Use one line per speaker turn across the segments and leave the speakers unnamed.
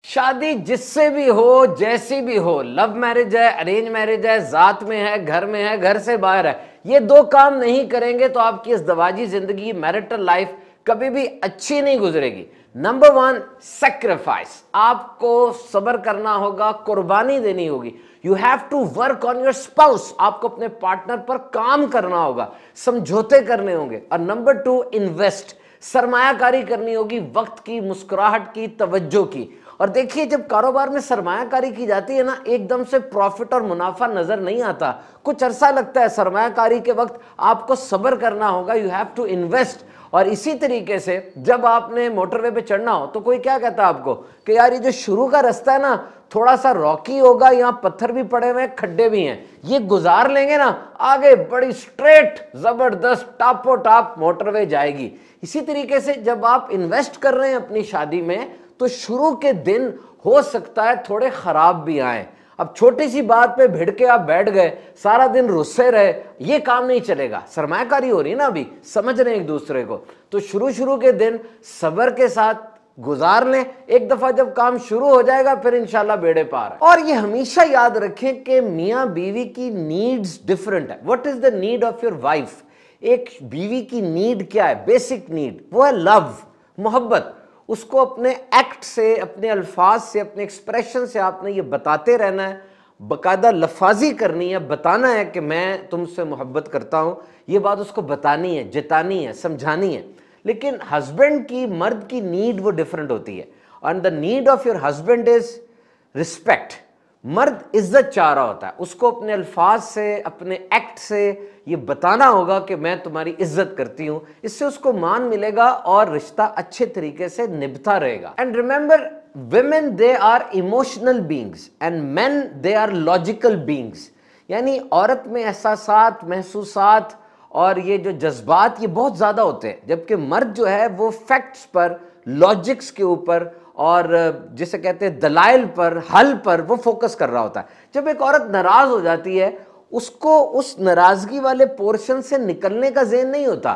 शादी जिससे भी हो, जैसी भी हो, लव मैरिज है, अरेंज मैरिज है, जात में है, घर से बाहर है, ये दो काम नहीं करेंगे तो आपकी इस दवाजी जिंदगी, मैरिटल लाइफ कभी भी अच्छी नहीं गुजरेगी। Number 1, sacrifice. आपको सब्र करना होगा, कुर्बानी देनी होगी। You have to work on your spouse. आपको अपने पार्टनर पर काम करना होगा, समझौते करने होंगे। और नंबर 2, इन्वेस्ट। सरमायाकारी करनी होगी, वक्त की, मुस्कुराहट की, तवज्जो की। और देखिए, जब कारोबार में सरमायाकारी की जाती है ना, एकदम से प्रॉफिट और मुनाफा नजर नहीं आता, कुछ अरसा लगता है। सरमायाकारी के वक्त आपको सब्र करना होगा, यू हैव टू इन्वेस्ट। और इसी तरीके से जब आपने मोटरवे पे चढ़ना हो तो कोई क्या कहता है आपको कि यार ये जो शुरू का रास्ता है ना, थोड़ा सा रॉकी होगा, यहां पत्थर भी पड़े हुए हैं, खड्डे भी हैं, ये गुजार लेंगे ना, आगे बड़ी स्ट्रेट जबरदस्त टापो टाप मोटरवे जाएगी। इसी तरीके से जब आप इन्वेस्ट कर रहे हैं अपनी शादी में, तो शुरू के दिन हो सकता है थोड़े खराब भी आए। अब छोटी सी बात पे भिड़ के आप बैठ गए, सारा दिन रुस्से रहे, ये काम नहीं चलेगा। सरमायाकारी हो रही है ना, अभी समझ रहे हैं एक दूसरे को, तो शुरू के दिन सब्र के साथ गुजार लें। एक दफा जब काम शुरू हो जाएगा फिर इंशाल्लाह बेड़े पार है। और ये हमेशा याद रखें कि मियां बीवी की नीड्स डिफरेंट है। What is the need of your wife? एक बीवी की नीड क्या है? बेसिक नीड वो है लव, मोहब्बत। उसको अपने एक्ट से, अपने अल्फाज से, अपने एक्सप्रेशन से आपने ये बताते रहना है, बाकायदा लफाजी करनी है, बताना है कि मैं तुमसे मोहब्बत करता हूं। ये बात उसको बतानी है, जितानी है, समझानी है। लेकिन हस्बैंड की, मर्द की नीड वो डिफरेंट होती है। And the need of your husband is respect. मर्द इज्जत चाह रहा होता है, उसको अपने अल्फाज से, अपने एक्ट से ये बताना होगा कि मैं तुम्हारी इज्जत करती हूं। इससे उसको मान मिलेगा और रिश्ता अच्छे तरीके से निभता रहेगा। And remember, women they are emotional beings and men they are logical beings। यानी औरत में एहसासात, महसूसात और ये जो जज्बात ये बहुत ज्यादा होते हैं, जबकि मर्द जो है वो फैक्ट्स पर, लॉजिक्स के ऊपर और जिसे कहते हैं दलाइल पर, हल पर वो फोकस कर रहा होता है। जब एक औरत नाराज हो जाती है, उसको उस नाराजगी वाले पोर्शन से निकलने का ज़हन नहीं होता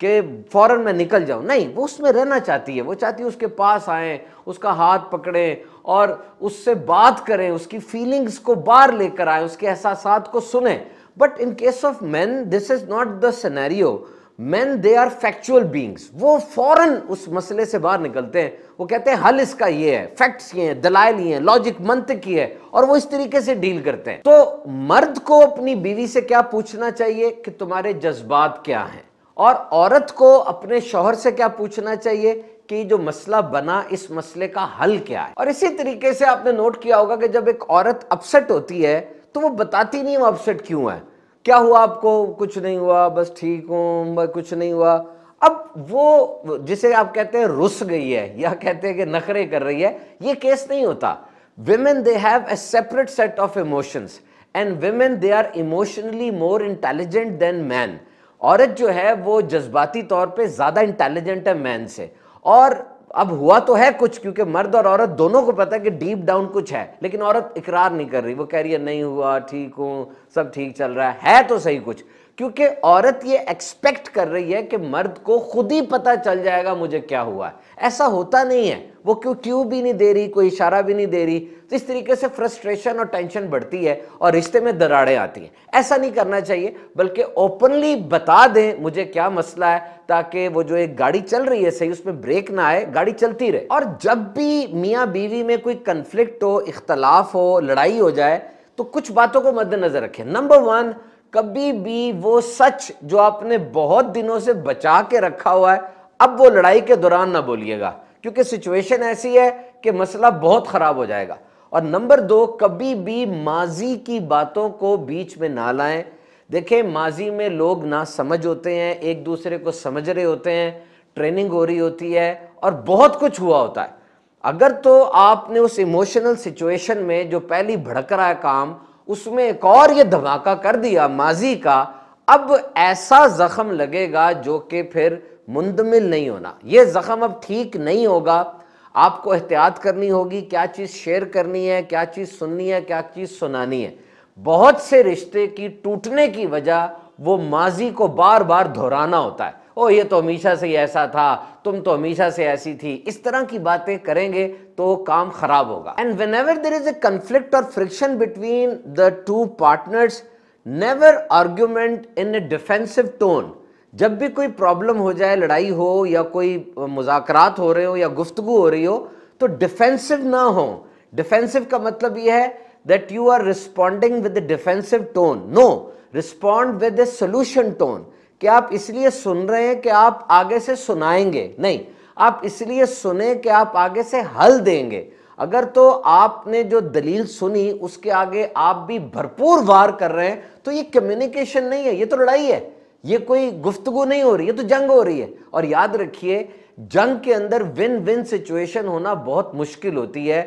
कि फौरन मैं निकल जाऊं, नहीं, वो उसमें रहना चाहती है। वो चाहती है उसके पास आए, उसका हाथ पकड़े और उससे बात करें, उसकी फीलिंग्स को बाहर लेकर आए, उसके एहसासात को सुने। But in case of men this is not the scenario. Men they are factual beings. वो फौरन उस मसले से बाहर निकलते हैं, वो कहते हैं हल इसका ये है, फैक्ट्स ये हैं, दलाइल ये हैं, लॉजिक, मंतिक ये है, और वो इस तरीके से डील करते हैं। तो मर्द को अपनी बीवी से क्या पूछना चाहिए कि तुम्हारे जज्बात क्या हैं, और औरत को अपने शौहर से क्या पूछना चाहिए कि जो मसला बना, इस मसले का हल क्या है। और इसी तरीके से आपने नोट किया होगा कि जब एक औरत अपसेट होती है तो वो बताती नहीं वो अपसेट क्यों है। क्या हुआ आपको? कुछ नहीं हुआ, बस ठीक हूं, बस कुछ नहीं हुआ। अब वो जिसे आप कहते हैं रुस गई है या कहते हैं कि नखरे कर रही है, ये केस नहीं होता। Women they have a separate set of emotions and women they are emotionally more intelligent than man. औरत जो है वो जज्बाती तौर पे ज्यादा इंटेलिजेंट है मैन से। और अब हुआ तो है कुछ, क्योंकि मर्द और औरत दोनों को पता है कि डीप डाउन कुछ है, लेकिन औरत इकरार नहीं कर रही। वो कह रही है नहीं हुआ, ठीक हूं, सब ठीक चल रहा है तो सही कुछ, क्योंकि औरत ये एक्सपेक्ट कर रही है कि मर्द को खुद ही पता चल जाएगा मुझे क्या हुआ है। ऐसा होता नहीं है। वो क्यों भी नहीं दे रही, कोई इशारा भी नहीं दे रही। तो इस तरीके से फ्रस्ट्रेशन और टेंशन बढ़ती है और रिश्ते में दरारें आती हैं। ऐसा नहीं करना चाहिए, बल्कि ओपनली बता दें मुझे क्या मसला है, ताकि वो जो एक गाड़ी चल रही है सही, उसमें ब्रेक ना आए, गाड़ी चलती रहे। और जब भी मियाँ बीवी में कोई कंफ्लिक्ट हो, इख्तलाफ हो, लड़ाई हो जाए, तो कुछ बातों को मद्देनजर रखें। नंबर 1, कभी भी वो सच जो आपने बहुत दिनों से बचा के रखा हुआ है, अब वो लड़ाई के दौरान ना बोलिएगा, क्योंकि सिचुएशन ऐसी है कि मसला बहुत खराब हो जाएगा। और नंबर 2, कभी भी माजी की बातों को बीच में ना लाएं। देखें, माजी में लोग ना समझ होते हैं, एक दूसरे को समझ रहे होते हैं, ट्रेनिंग हो रही होती है और बहुत कुछ हुआ होता है। अगर तो आपने उस इमोशनल सिचुएशन में जो पहली भड़क रहा है काम, उसमें एक और ये धमाका कर दिया माजी का, अब ऐसा जख्म लगेगा जो कि फिर मुंदमिल नहीं होना। ये जख्म अब ठीक नहीं होगा। आपको एहतियात करनी होगी, क्या चीज़ शेयर करनी है, क्या चीज़ सुननी है, क्या चीज़ सुनानी है। बहुत से रिश्ते की टूटने की वजह वो माजी को बार बार दोहराना होता है। ओ ये तो हमेशा से ही ऐसा था, तुम तो हमेशा से ऐसी थी, इस तरह की बातें करेंगे तो काम खराब होगा। And whenever there is a conflict और friction between the two partners, never argument in a defensive tone. जब भी कोई प्रॉब्लम हो जाए, लड़ाई हो या कोई मुज़ाकरात हो रहे हो या गुफ्तगू हो रही हो, तो डिफेंसिव ना हो। डिफेंसिव का मतलब यह है that you are responding with defensive tone. No, respond with a solution tone. कि आप इसलिए सुन रहे हैं कि आप आगे से सुनाएंगे, नहीं, आप इसलिए सुने कि आप आगे से हल देंगे। अगर तो आपने जो दलील सुनी उसके आगे आप भी भरपूर वार कर रहे हैं, तो ये कम्युनिकेशन नहीं है, ये तो लड़ाई है, ये कोई गुफ्तगू नहीं हो रही है, तो जंग हो रही है। और याद रखिए, जंग के अंदर विन विन सिचुएशन होना बहुत मुश्किल होती है।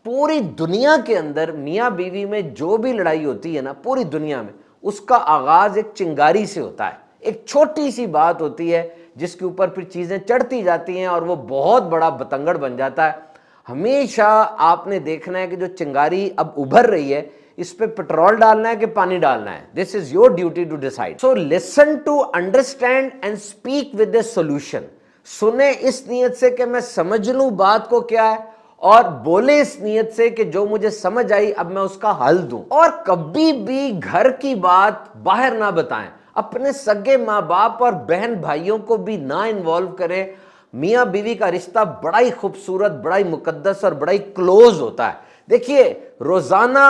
पूरी दुनिया के अंदर मियाँ बीवी में जो भी लड़ाई होती है ना, पूरी दुनिया में, उसका आगाज एक चिंगारी से होता है। एक छोटी सी बात होती है जिसके ऊपर फिर चीजें चढ़ती जाती हैं और वो बहुत बड़ा बतंगड़ बन जाता है। हमेशा आपने देखना है कि जो चिंगारी अब उभर रही है, इस पे पेट्रोल डालना है कि पानी डालना है। This is your duty to decide. So listen to understand and speak with a solution. सुने इस नीयत से कि मैं समझ लूं बात को क्या है, और बोले इस नीयत से कि जो मुझे समझ आई अब मैं उसका हल दूं। और कभी भी घर की बात बाहर ना बताएं। अपने सगे माँ बाप और बहन भाइयों को भी ना इन्वॉल्व करें। मियाँ बीवी का रिश्ता बड़ा ही खूबसूरत, बड़ा ही मुकद्दस और बड़ा ही क्लोज होता है। देखिए, रोजाना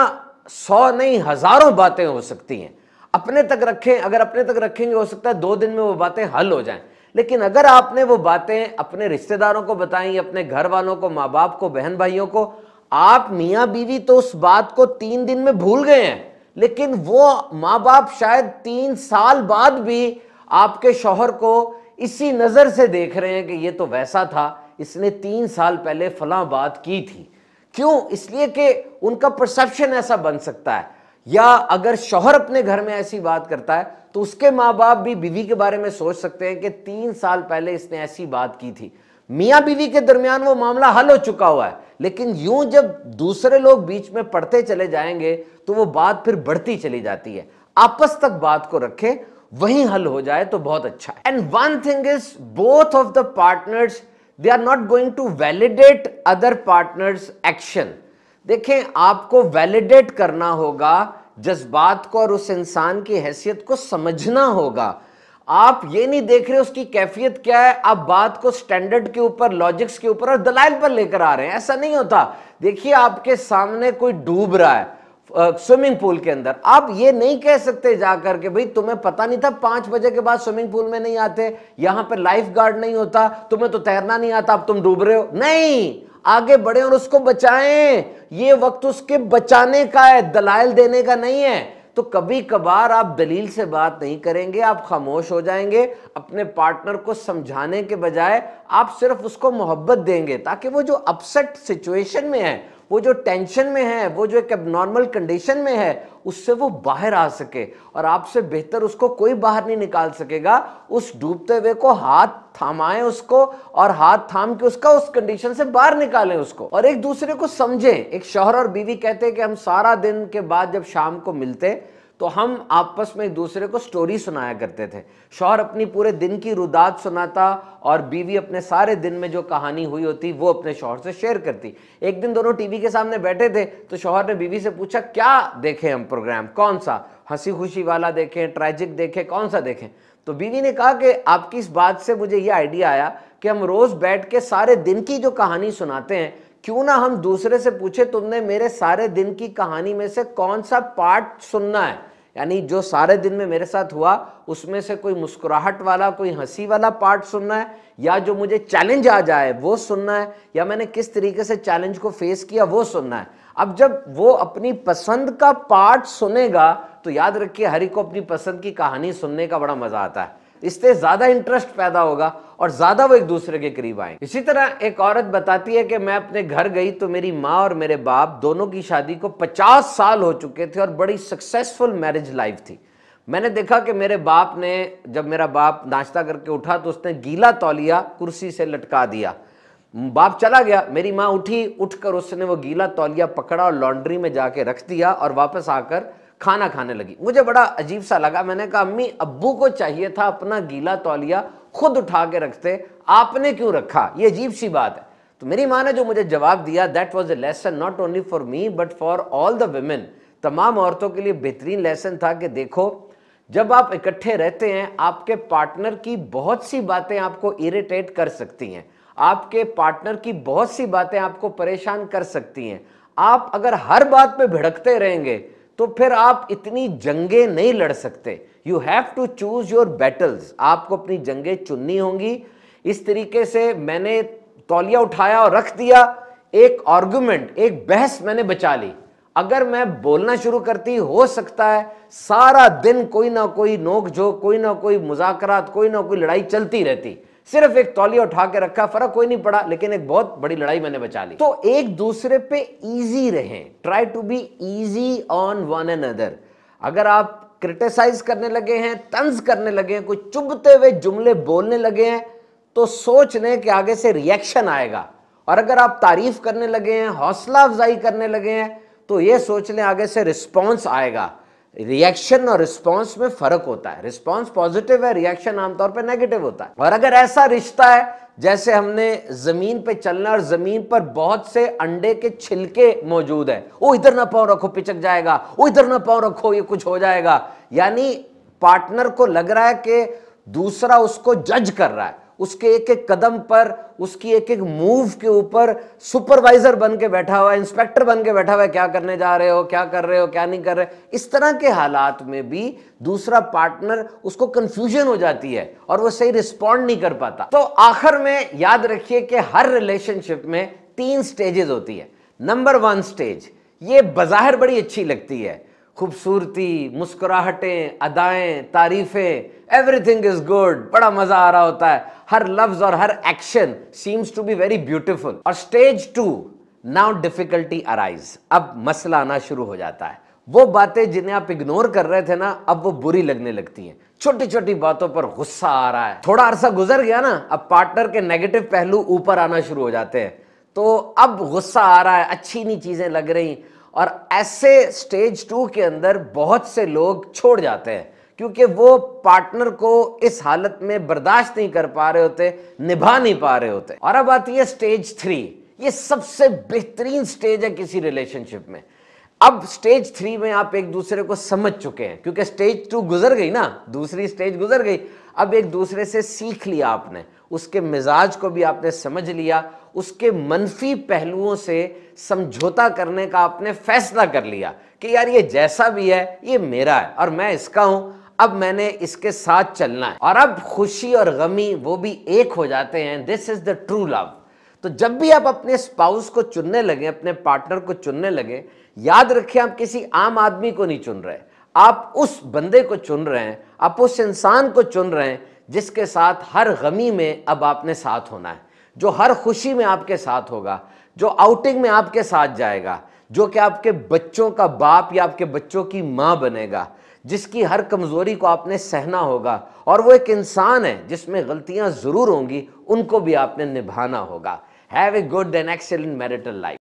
100 नहीं हजारों बातें हो सकती हैं। अपने तक रखें, अगर अपने तक रखेंगे हो सकता है 2 दिन में वो बातें हल हो जाएं। लेकिन अगर आपने वो बातें अपने रिश्तेदारों को बताई, अपने घर वालों को, माँ बाप को, बहन भाइयों को, आप मियाँ बीवी तो उस बात को 3 दिन में भूल गए हैं, लेकिन वो माँ बाप शायद 3 साल बाद भी आपके शौहर को इसी नजर से देख रहे हैं कि ये तो वैसा था, इसने 3 साल पहले फलां बात की थी। क्यों? इसलिए कि उनका परसेप्शन ऐसा बन सकता है। या अगर शौहर अपने घर में ऐसी बात करता है तो उसके माँ बाप भी बीवी के बारे में सोच सकते हैं कि 3 साल पहले इसने ऐसी बात की थी। मियाँ बीवी के दरमियान वो मामला हल हो चुका हुआ है, लेकिन यूं जब दूसरे लोग बीच में पड़ते चले जाएंगे तो वो बात फिर बढ़ती चली जाती है। आपस तक बात को रखें, वहीं हल हो जाए तो बहुत अच्छा है। And one thing is, both of the partners they are not going to validate other partners action. देखें, आपको वैलिडेट करना होगा जज्बात को और उस इंसान की हैसियत को समझना होगा। आप ये नहीं देख रहे उसकी कैफियत क्या है, आप बात को स्टैंडर्ड के ऊपर, लॉजिक्स के ऊपर और दलाइल पर लेकर आ रहे हैं। ऐसा नहीं होता। देखिए, आपके सामने कोई डूब रहा है स्विमिंग पूल के अंदर, आप ये नहीं कह सकते जाकर के भाई तुम्हें पता नहीं था 5 बजे के बाद स्विमिंग पूल में नहीं आते, यहां पर लाइफ गार्ड नहीं होता, तुम्हें तो तैरना नहीं आता, अब तुम डूब रहे हो। नहीं, आगे बढ़े और उसको बचाएं। ये वक्त उसके बचाने का है, दलाइल देने का नहीं है। तो कभी कभार आप दलील से बात नहीं करेंगे, आप खामोश हो जाएंगे। अपने पार्टनर को समझाने के बजाय आप सिर्फ उसको मोहब्बत देंगे, ताकि वो जो अपसेट सिचुएशन में है, वो जो टेंशन में है, वो जो एक एबनॉर्मल कंडीशन में है, उससे वो बाहर आ सके। और आपसे बेहतर उसको कोई बाहर नहीं निकाल सकेगा। उस डूबते हुए को हाथ थामाएं उसको, और हाथ थाम के उसका उस कंडीशन से बाहर निकालें उसको, और एक दूसरे को समझें। एक शौहर और बीवी कहते हैं कि हम सारा दिन के बाद जब शाम को मिलते तो हम आपस में एक दूसरे को स्टोरी सुनाया करते थे। शौहर अपनी पूरे दिन की रुदात सुनाता और बीवी अपने सारे दिन में जो कहानी हुई होती वो अपने शौहर से शेयर करती। एक दिन दोनों टीवी के सामने बैठे थे तो शौहर ने बीवी से पूछा, क्या देखें हम प्रोग्राम, कौन सा, हंसी खुशी वाला देखें, ट्रेजिक देखें, कौन सा देखें? तो बीवी ने कहा कि आपकी इस बात से मुझे ये आइडिया आया कि हम रोज बैठ के सारे दिन की जो कहानी सुनाते हैं, क्यों ना हम दूसरे से पूछे तुमने मेरे सारे दिन की कहानी में से कौन सा पार्ट सुनना है, यानी जो सारे दिन में मेरे साथ हुआ उसमें से कोई मुस्कुराहट वाला, कोई हंसी वाला पार्ट सुनना है, या जो मुझे चैलेंज आ जाए वो सुनना है, या मैंने किस तरीके से चैलेंज को फेस किया वो सुनना है। अब जब वो अपनी पसंद का पार्ट सुनेगा तो याद रखिए हर एक को अपनी पसंद की कहानी सुनने का बड़ा मजा आता है, इससे ज्यादा इंटरेस्ट पैदा होगा और ज्यादा वो एक दूसरे के करीब आएंगे। इसी तरह एक औरत बताती है कि मैं अपने घर गई तो मेरी माँ और मेरे बाप दोनों की शादी को 50 साल हो चुके थे और बड़ी सक्सेसफुल मैरिज लाइफ थी। मैंने देखा कि मेरे बाप ने, जब मेरा बाप नाश्ता करके उठा तो उसने गीला तौलिया कुर्सी से लटका दिया। बाप चला गया, मेरी माँ उठी, उठकर उसने वो गीला तौलिया पकड़ा और लॉन्ड्री में जाके रख दिया और वापस आकर खाना खाने लगी। मुझे बड़ा अजीब सा लगा। मैंने कहा अम्मी, अब्बू को चाहिए था अपना गीला तौलिया खुद उठा के रखते, आपने क्यों रखा? ये अजीब सी बात है। तो मेरी माँ ने जो मुझे जवाब दिया, that was a lesson not only for me but for all the women. तमाम औरतों के लिए बेहतरीन लेसन था कि देखो, जब आप इकट्ठे रहते हैं, आपके पार्टनर की बहुत सी बातें आपको इरिटेट कर सकती हैं, आपके पार्टनर की बहुत सी बातें आपको परेशान कर सकती हैं। आप अगर हर बात पे भिड़कते रहेंगे तो फिर आप इतनी जंगें नहीं लड़ सकते। You have to choose your battles. आपको अपनी जंगें चुननी होंगी। इस तरीके से मैंने तौलिया उठाया और रख दिया, एक आर्गुमेंट, एक बहस मैंने बचा ली। अगर मैं बोलना शुरू करती, हो सकता है सारा दिन कोई ना कोई नोक झोंक, कोई ना कोई मुज़ाकरात, कोई ना कोई लड़ाई चलती रहती। सिर्फ एक तौलिया उठा के रखा, फर्क कोई नहीं पड़ा, लेकिन एक बहुत बड़ी लड़ाई मैंने बचा ली। तो एक दूसरे पे इजी रहें, try to be easy on one another. अगर आप क्रिटिसाइज करने लगे हैं, तंज करने लगे हैं, कोई चुभते हुए जुमले बोलने लगे हैं, तो सोच लें कि आगे से रिएक्शन आएगा। और अगर आप तारीफ करने लगे हैं, हौसला अफजाई करने लगे हैं, तो ये सोच लें आगे से रिस्पॉन्स आएगा। रिएक्शन और रिस्पॉन्स में फर्क होता है। रिस्पॉन्स पॉजिटिव है, रिएक्शन आमतौर पर नेगेटिव होता है। और अगर ऐसा रिश्ता है जैसे हमने जमीन पे चलना और जमीन पर बहुत से अंडे के छिलके मौजूद है, वो इधर ना पाँव रखो पिचक जाएगा, वो इधर ना पाँव रखो ये कुछ हो जाएगा, यानी पार्टनर को लग रहा है कि दूसरा उसको जज कर रहा है, उसके एक एक कदम पर, उसकी एक एक मूव के ऊपर सुपरवाइजर बन के बैठा हुआ है, इंस्पेक्टर बन के बैठा हुआ है, क्या करने जा रहे हो, क्या कर रहे हो, क्या नहीं कर रहे। इस तरह के हालात में भी दूसरा पार्टनर, उसको कंफ्यूजन हो जाती है और वो सही रिस्पॉन्ड नहीं कर पाता। तो आखिर में याद रखिए कि हर रिलेशनशिप में 3 स्टेजेस होती है। नंबर 1 स्टेज, ये बज़ाहिर बड़ी अच्छी लगती है, खूबसूरती, मुस्कुराहटें, अदाएं, तारीफें, एवरीथिंग इज गुड, बड़ा मजा आ रहा होता है, हर लफ्ज और हर action seems to be very beautiful. और स्टेज 2, नाउ डिफिकल्टी अराइज, अब मसला आना शुरू हो जाता है। वो बातें जिन्हें आप इग्नोर कर रहे थे ना, अब वो बुरी लगने लगती हैं। छोटी छोटी बातों पर गुस्सा आ रहा है, थोड़ा अरसा गुजर गया ना, अब पार्टनर के नेगेटिव पहलू ऊपर आना शुरू हो जाते हैं, तो अब गुस्सा आ रहा है, अच्छी नहीं चीजें लग रही। और ऐसे स्टेज 2 के अंदर बहुत से लोग छोड़ जाते हैं, क्योंकि वो पार्टनर को इस हालत में बर्दाश्त नहीं कर पा रहे होते, निभा नहीं पा रहे होते। और अब आती है स्टेज 3, ये सबसे बेहतरीन स्टेज है किसी रिलेशनशिप में। अब स्टेज 3 में आप एक दूसरे को समझ चुके हैं, क्योंकि स्टेज 2 गुजर गई ना, दूसरी स्टेज गुजर गई। अब एक दूसरे से सीख लिया आपने, उसके मिजाज को भी आपने समझ लिया, उसके मनफी पहलुओं से समझौता करने का आपने फैसला कर लिया कि यार ये जैसा भी है ये मेरा है और मैं इसका हूं, अब मैंने इसके साथ चलना है। और अब खुशी और गमी वो भी एक हो जाते हैं। This is the true love. तो जब भी आप अपने स्पाउस को चुनने लगे, अपने पार्टनर को चुनने लगे, याद रखिए आप किसी आम आदमी को नहीं चुन रहे, आप उस बंदे को चुन रहे हैं, आप उस इंसान को चुन रहे हैं जिसके साथ हर गमी में अब आपने साथ होना है, जो हर खुशी में आपके साथ होगा, जो आउटिंग में आपके साथ जाएगा, जो कि आपके बच्चों का बाप या आपके बच्चों की माँ बनेगा, जिसकी हर कमजोरी को आपने सहना होगा। और वो एक इंसान है जिसमें गलतियां जरूर होंगी, उनको भी आपने निभाना होगा। Have a good and excellent marital life.